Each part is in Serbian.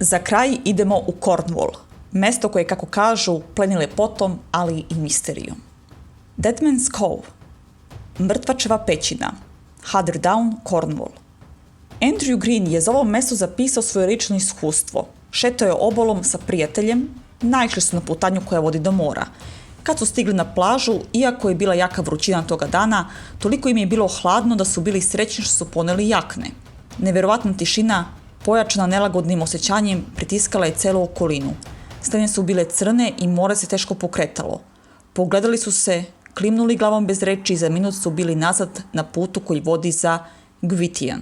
Za kraj idemo u Cornwall, mesto koje, kako kažu, pleni lepotom, ali i misterijom. Deadman's Cove, Mrtvačeva pećina, Hudderdowne, Cornwall. Andrew Green je za ovo mesto zapisao svoje lično iskustvo. Šetao je obalom sa prijateljem, naišli su na putanju koja vodi do mora. Kad su stigli na plažu, iako je bila jaka vrućina toga dana, toliko im je bilo hladno da su bili srećni što su poneli jakne. Neverovatna tišina, pojačana nelagodnim osjećanjem, pritiskala je celu okolinu. Stene su bile crne i more se teško pokretalo. Pogledali su se, klimnuli glavom bez reči i za minut su bili nazad na putu koji vodi za Gwythian.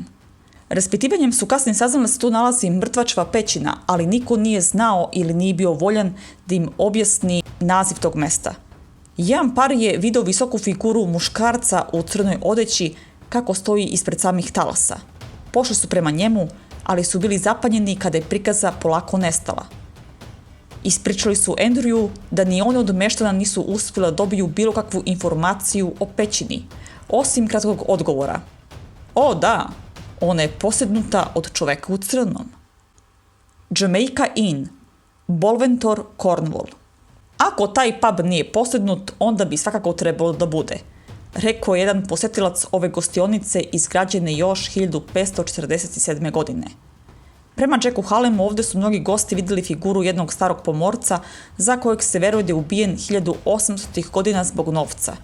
Raspitivanjem su kasnije saznali da se tu nalazi Mrtvačeva pećina, ali niko nije znao ili nije bio voljan da im objasni naziv tog mesta. Jedan par je video visoku figuru muškarca u crnoj odeći kako stoji ispred samih talasa. Pošli su prema njemu, ali su bili zapanjeni kada je prikaza polako nestala. Ispričali su Andrewu da ni oni od meštana nisu uspjeli da dobiju bilo kakvu informaciju o pećini, osim kratkog odgovora. O da, ona je posjednuta od čoveka u crnom. Jamaica Inn, Bolventor, Cornwall. Ako taj pub nije posjednut, onda bi svakako trebalo da bude, rekao je jedan posjetilac ove gostionice izgrađene još 1547. godine. Prema Jacku Hallemu ovdje su mnogi gosti vidjeli figuru jednog starog pomorca za kojeg se veruje da je ubijen 1800. godina zbog novca.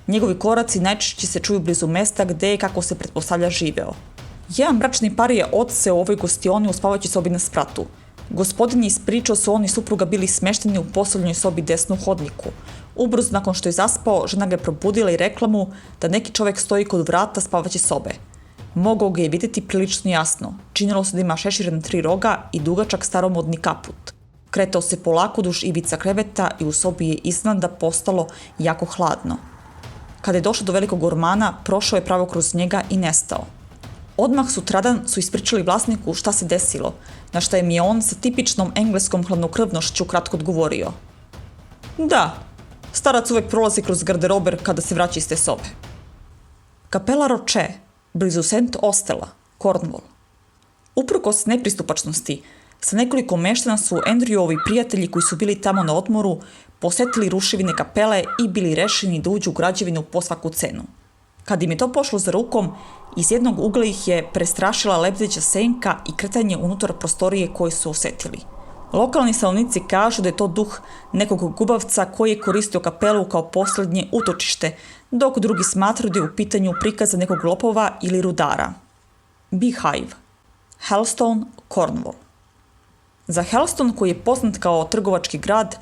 Njegovi koraci najčešće se čuju blizu mesta gdje je, kako se pretpostavlja, živeo. Jedan bračni par je odseo u ovoj gostioni u spavajućoj sobi na spratu. Gospodin je ispričao su on i supruga bili smešteni u posebnoj sobi desno u hodniku. Ubrzo nakon što je zaspao, žena ga je probudila i rekla mu da neki čovjek stoji kod vrata spavaće sobe. Mogao ga je vidjeti prilično jasno. Činilo se da ima šeširen 3 roga i dugačak staromodni kaput. Kretao se polako duž ivica kreveta i u sobi je iznenada postalo jako hladno. Kada je došao do velikog ormana, prošao je pravo kroz njega i nestao. Odmah sutradan su ispričali vlasniku šta se desilo, na šta im je on sa tipičnom engleskom hladnokrvnošću kratko odgovorio. Da, starac uvek prolazi kroz garderober kada se vraća iz te sobe. Kapela Roche, blizu St. Ostela, Cornwall. Uprkos nepristupačnosti, sa nekoliko meštana su Andrewovi prijatelji koji su bili tamo na odmoru posjetili ruševine kapele i bili rešeni da uđu u građevinu po svaku cenu. Kad im je to pošlo za rukom, iz jednog ugla ih je prestrašila lebdeća senka i kretanje unutar prostorije koje su osjetili. Lokalni stanovnici kažu da je to duh nekog gubavca koji je koristio kapelu kao posljednje utočište, dok drugi smatraju da je u pitanju prikaza nekog lopova ili rudara. Beehive, Hellstone, Cornwall. Za Hellstone, koji je poznat kao trgovački grad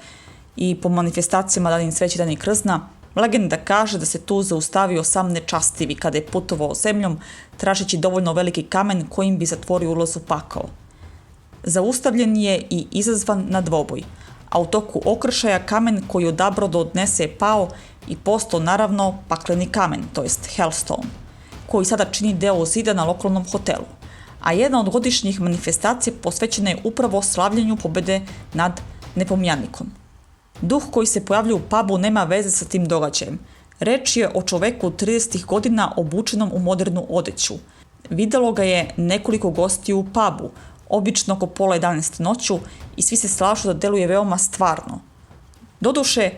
i po manifestacijama Dan sreće Dan krzna, legenda kaže da se tu zaustavio sam nečastivi kada je putovao zemljom, tražeći dovoljno veliki kamen kojim bi zatvorio ulaz u pakao. Zaustavljen je i izazvan na dvoboj, a u toku okršaja kamen koji je odabrao da odnese je pao i postao naravno pakleni kamen, to jest Hellstone, koji sada čini deo zida na lokalnom hotelu, a jedna od godišnjih manifestacija posvećena je upravo slavljenju pobjede nad nepomjanikom. Duh koji se pojavlja u pubu nema veze sa tim događajem. Reč je o čoveku 30. godina obučenom u modernu odeću. Videlo ga je nekoliko gostiju u pubu, obično oko pola 11 noću, i svi se slažu da deluje veoma stvarno. Doduše,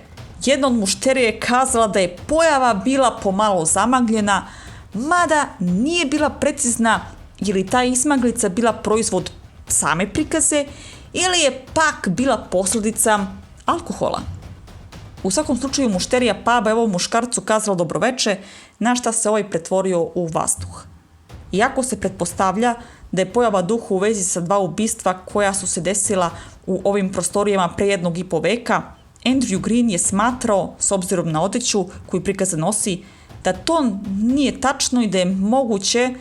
jedna od mušterija je kazala da je pojava bila pomalo zamagljena, mada nije bila precizna je li ta izmaglica bila proizvod same prikaze ili je pak bila posljedica alkohola. U svakom slučaju mušterija puba je ovom muškarcu kazala dobroveče, na šta se ovaj pretvorio u vazduh. Iako se pretpostavlja da je pojava duha u vezi sa 2 ubistva koja su se desila u ovim prostorijama pre 1,5 veka, Andrew Green je smatrao, s obzirom na odeću koju prikaza nosi, da to nije tačno i da je moguće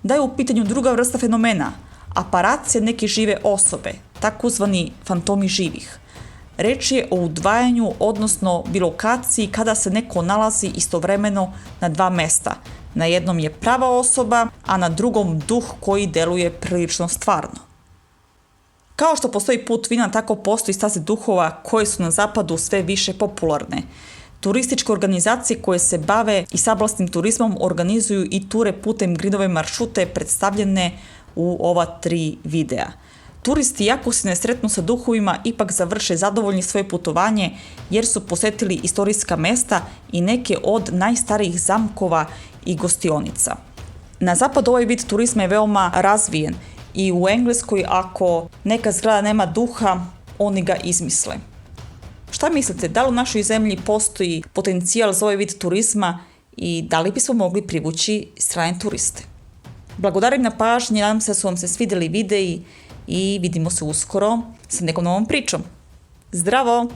da je u pitanju druga vrsta fenomena, aparacija neke žive osobe, takozvani fantomi živih. Reč je o udvajanju, odnosno bilokaciji kada se neko nalazi istovremeno na 2 mesta. Na jednom je prava osoba, a na drugom duh koji deluje prilično stvarno. Kao što postoji put vina, tako postoji staze duhova koje su na zapadu sve više popularne. Turističke organizacije koje se bave i sablasnim turizmom organizuju i ture putem Greenove maršrute predstavljene u ova 3 videa. Turisti, iako se ne sretnu sa duhovima, ipak završe zadovoljni svoje putovanje jer su posetili istorijska mesta i neke od najstarijih zamkova i gostionica. Na zapadu ovaj vid turizma je veoma razvijen i u Engleskoj ako neka zgrada nema duha, oni ga izmisle. Šta mislite, da li u našoj zemlji postoji potencijal za ovaj vid turizma i da li bismo mogli privući strane turiste? Blagodarim na pažnji, nadam se da su vam se svidjeli videi i vidimo se uskoro sa nekom novom pričom. Zdravo!